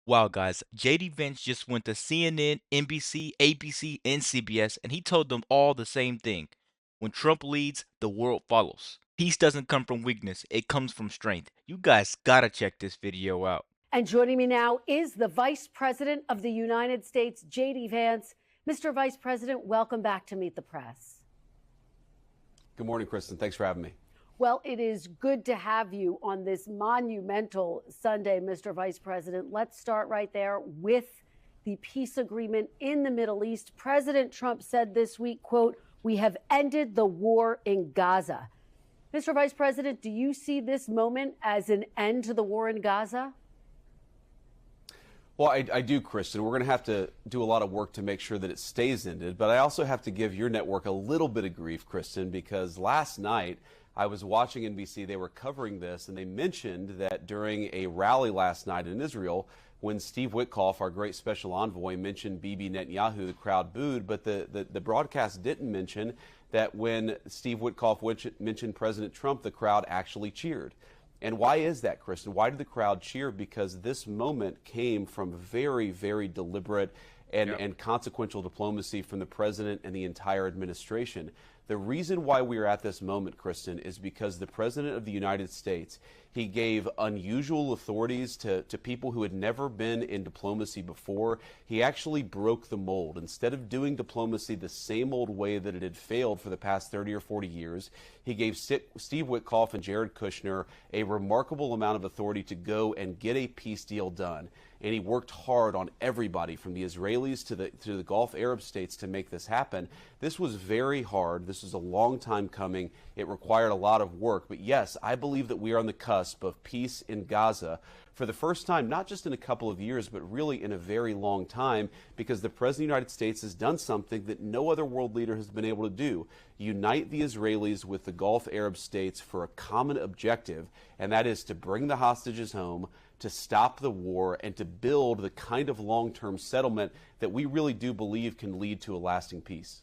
Wow, guys, JD Vance just went to CNN, NBC, ABC, and CBS, and he told them all the same thing. When Trump leads, the world follows. Peace doesn't come from weakness, it comes from strength. You guys gotta check this video out. And joining me now is the Vice President of the United States, JD Vance. Mr. Vice President, welcome back to Meet the Press. Good morning, Kristen. Thanks for having me. Well, it is good to have you on this monumental Sunday, Mr. Vice President. Let's start right there with the peace agreement in the Middle East. President Trump said this week, quote, "We have ended the war in Gaza." Mr. Vice President, do you see this moment as an end to the war in Gaza? Well, I do, Kristen. We're going to have to do a lot of work to make sure that it stays ended. But I also have to give your network a little bit of grief, Kristen, because last night I was watching NBC. They were covering this, and they mentioned that during a rally last night in Israel, when Steve Witkoff, our great special envoy, mentioned Bibi Netanyahu, the crowd booed. But the broadcast didn't mention that when Steve Witkoff mentioned President Trump, the crowd actually cheered. And why is that, Kristen? Why did the crowd cheer? Because this moment came from very, very deliberate and consequential diplomacy from the president and the entire administration. The reason why we are at this moment, Kristen, is because the president of the United States, he gave unusual authorities to people who had never been in diplomacy before. He actually broke the mold. Instead of doing diplomacy the same old way that it had failed for the past 30 or 40 years, he gave Steve Witkoff and Jared Kushner a remarkable amount of authority to go and get a peace deal done. And he worked hard on everybody from the Israelis to the Gulf Arab states to make this happen. This was very hard. This was a long time coming. It required a lot of work. But yes, I believe that we are on the cusp of peace in Gaza for the first time, not just in a couple of years, but really in a very long time, because the President of the United States has done something that no other world leader has been able to do: unite the Israelis with the Gulf Arab states for a common objective, and that is to bring the hostages home, to stop the war, and to build the kind of long-term settlement that we really do believe can lead to a lasting peace.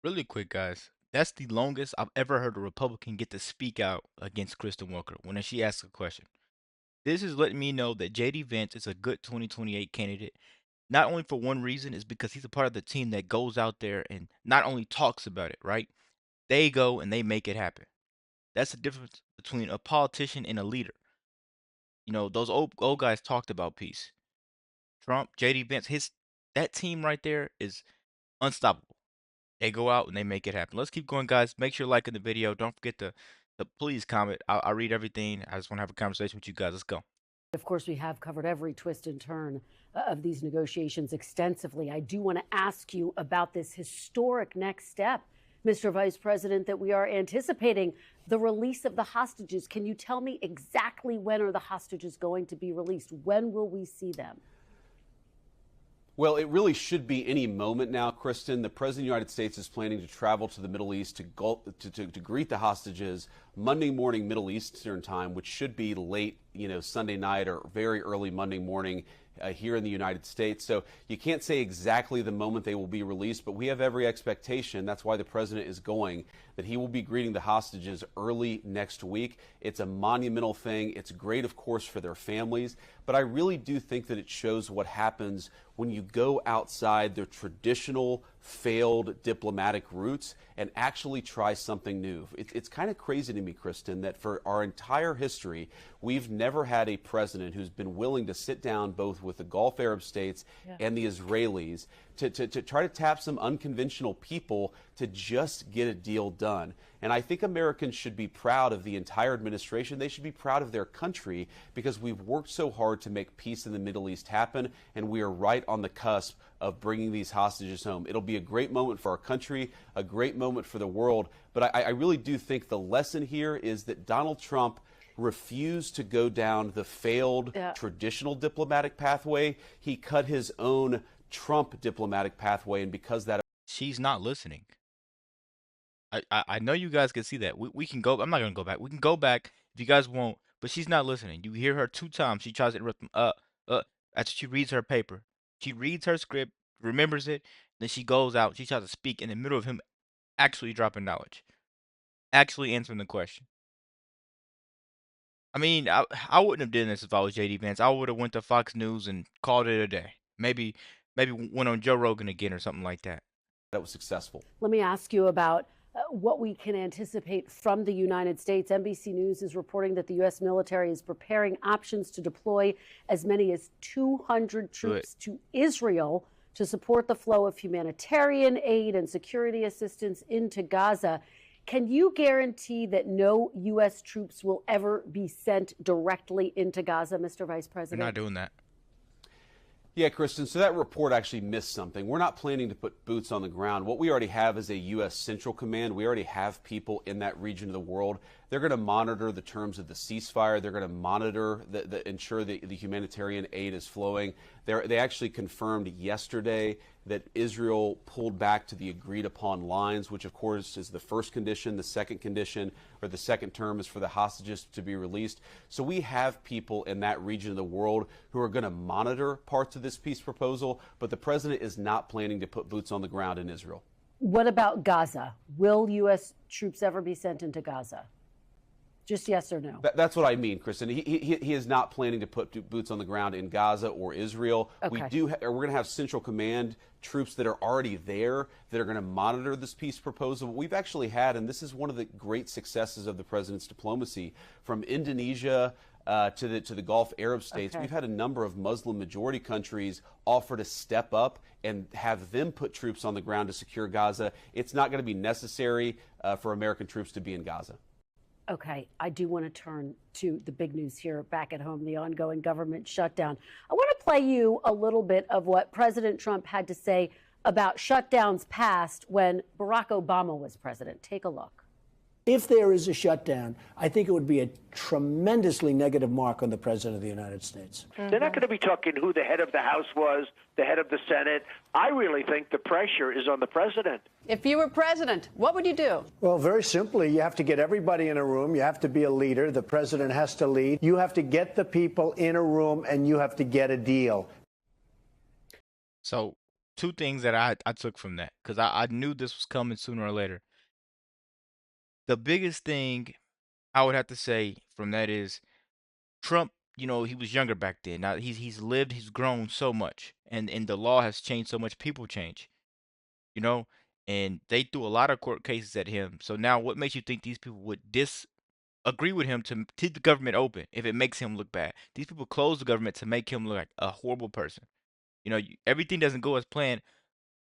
Really quick, guys, that's the longest I've ever heard a Republican get to speak out against Kristen Welker when she asks a question. This is letting me know that JD Vance is a good 2028 candidate. Not only for one reason, is because he's a part of the team that goes out there and not only talks about it, right? They go and they make it happen. That's the difference between a politician and a leader. You know, those old guys talked about peace. Trump, JD Vance, that team right there is unstoppable. They go out and they make it happen. Let's keep going, guys. Make sure you're liking the video. Don't forget to please comment. I read everything. I just want to have a conversation with you guys. Let's go. Of course, we have covered every twist and turn of these negotiations extensively. I do want to ask you about this historic next step, Mr. Vice President, that we are anticipating: the release of the hostages. Can you tell me exactly when are the hostages going to be released? When will we see them? Well, it really should be any moment now, Kristen. The President of the United States is planning to travel to the Middle East to greet the hostages Monday morning Middle Eastern time, which should be late, Sunday night or very early Monday morning here in the United States. So you can't say exactly the moment they will be released, but we have every expectation. That's why the president is going, that he will be greeting the hostages early next week. It's a monumental thing. It's great, of course, for their families. But I really do think that it shows what happens when you go outside their traditional failed diplomatic routes and actually try something new. It's kind of crazy to me, Kristen, that for our entire history, we've never had a president who's been willing to sit down both with the Gulf Arab states and the Israelis to try to tap some unconventional people to just get a deal done. And I think Americans should be proud of the entire administration. They should be proud of their country, because we've worked so hard to make peace in the Middle East happen, and we are right on the cusp of bringing these hostages home. It'll be a great moment for our country, a great moment for the world. But I really do think the lesson here is that Donald Trump refused to go down the failed traditional diplomatic pathway. He cut his own Trump diplomatic pathway, and because that... She's not listening. I know you guys can see that. We can go. I'm not gonna go back. We can go back if you guys won't. But she's not listening. You hear her 2 times. She tries to interrupt him. After she reads her paper, she reads her script, remembers it, then she goes out. She tries to speak in the middle of him actually dropping knowledge, actually answering the question. I mean, I wouldn't have done this if I was JD Vance. I would have went to Fox News and called it a day. Maybe went on Joe Rogan again or something like that. That was successful. Let me ask you about what we can anticipate from the United States. NBC News is reporting that the U.S. military is preparing options to deploy as many as 200 troops to Israel to support the flow of humanitarian aid and security assistance into Gaza. Can you guarantee that no U.S. troops will ever be sent directly into Gaza, Mr. Vice President? We're not doing that. Yeah, Kristen, so that report actually missed something. We're not planning to put boots on the ground. What we already have is a U.S. Central Command. We already have people in that region of the world. They're going to monitor the terms of the ceasefire. They're going to monitor, ensure the humanitarian aid is flowing. They actually confirmed yesterday that Israel pulled back to the agreed upon lines, which of course is the first condition. The second condition, or the second term, is for the hostages to be released. So we have people in that region of the world who are going to monitor parts of this peace proposal, but the president is not planning to put boots on the ground in Israel. What about Gaza? Will U.S. troops ever be sent into Gaza? Just yes or no? That's what I mean, Kristen. He is not planning to put boots on the ground in Gaza or Israel. Okay. We're going to have Central Command troops that are already there that are going to monitor this peace proposal. We've actually had, and this is one of the great successes of the president's diplomacy, from Indonesia to the Gulf Arab states. Okay. We've had a number of Muslim majority countries offer to step up and have them put troops on the ground to secure Gaza. It's not going to be necessary for American troops to be in Gaza. Okay, I do want to turn to the big news here back at home, the ongoing government shutdown. I want to play you a little bit of what President Trump had to say about shutdowns past when Barack Obama was president. Take a look. If there is a shutdown, I think it would be a tremendously negative mark on the President of the United States. They're not going to be talking who the head of the House was, the head of the Senate. I really think the pressure is on the president. If you were president, what would you do? Well, very simply, you have to get everybody in a room. You have to be a leader. The president has to lead. You have to get the people in a room, and you have to get a deal. So, two things that I took from that, because I knew this was coming sooner or later. The biggest thing I would have to say from that is Trump, he was younger back then. Now he's lived, he's grown so much, and the law has changed so much. People change, and they threw a lot of court cases at him. So now, what makes you think these people would disagree with him to keep the government open if it makes him look bad? These people close the government to make him look like a horrible person. Everything doesn't go as planned,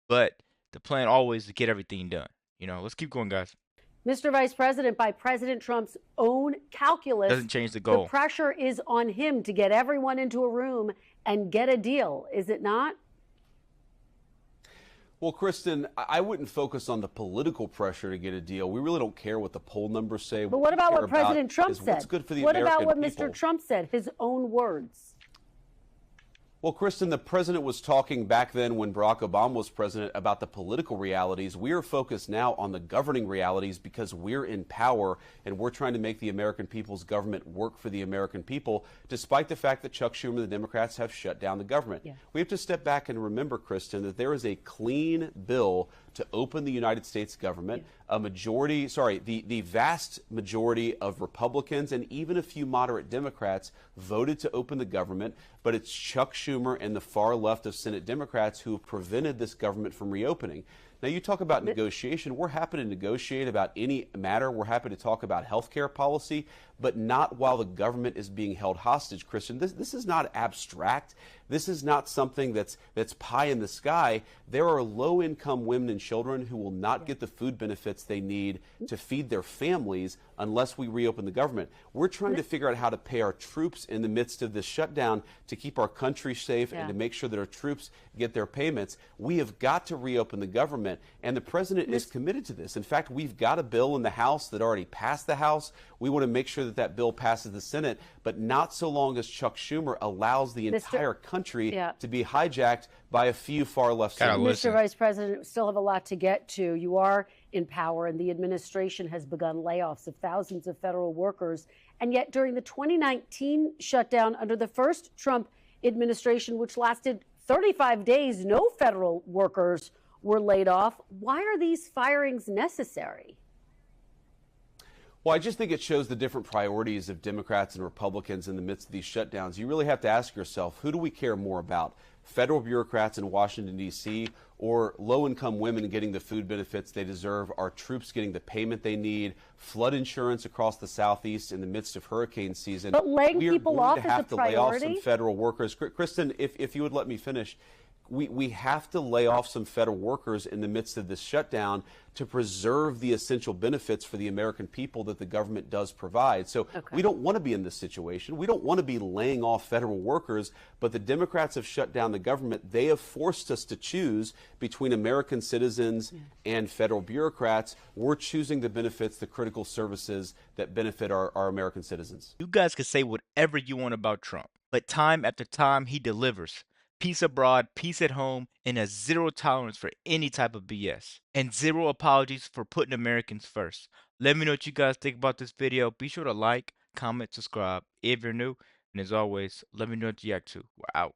but the plan always is to get everything done. Let's keep going, guys. Mr. Vice President, by President Trump's own calculus, doesn't change the goal. The pressure is on him to get everyone into a room and get a deal, is it not? Well, Kristen, I wouldn't focus on the political pressure to get a deal. We really don't care what the poll numbers say. But what about what President Trump said? What's good for the What American about what people. Mr. Trump said, his own words? Well, Kristen, the president was talking back then when Barack Obama was president about the political realities. We are focused now on the governing realities because we're in power and we're trying to make the American people's government work for the American people, despite the fact that Chuck Schumer and the Democrats have shut down the government. Yeah. We have to step back and remember, Kristen, that there is a clean bill to open the United States government. The vast majority of Republicans and even a few moderate Democrats voted to open the government, but it's Chuck Schumer and the far left of Senate Democrats who have prevented this government from reopening. Now, you talk about negotiation. We're happy to negotiate about any matter. We're happy to talk about health care policy, but not while the government is being held hostage, Christian. This is not abstract. This is not something that's pie in the sky. There are low-income women and children who will not get the food benefits they need to feed their families unless we reopen the government. We're trying to figure out how to pay our troops in the midst of this shutdown to keep our country safe and to make sure that our troops get their payments. We have got to reopen the government, and the president is committed to this. In fact, we've got a bill in the House that already passed the House. We want to make sure that bill passes the Senate, but not so long as Chuck Schumer allows the entire country to be hijacked by a few far left senators. Mr. Vice President, we still have a lot to get to. You are in power, and the administration has begun layoffs of thousands of federal workers. And yet, during the 2019 shutdown under the first Trump administration, which lasted 35 days, no federal workers were laid off. Why are these firings necessary? Well, I just think it shows the different priorities of Democrats and Republicans in the midst of these shutdowns. You really have to ask yourself, who do we care more about? Federal bureaucrats in Washington, D.C., or low-income women getting the food benefits they deserve, our troops getting the payment they need, flood insurance across the Southeast in the midst of hurricane season? But laying people off We are going is to a have to lay off some priority? federal workers. Kristen, if you would let me finish. We have to lay off some federal workers in the midst of this shutdown to preserve the essential benefits for the American people that the government does provide. So we don't want to be in this situation. We don't want to be laying off federal workers, but the Democrats have shut down the government. They have forced us to choose between American citizens and federal bureaucrats. We're choosing the benefits, the critical services that benefit our American citizens. You guys can say whatever you want about Trump, but time after time he delivers. Peace abroad, peace at home, and a zero tolerance for any type of BS. And zero apologies for putting Americans first. Let me know what you guys think about this video. Be sure to like, comment, subscribe if you're new. And as always, let me know what you react to. We're out.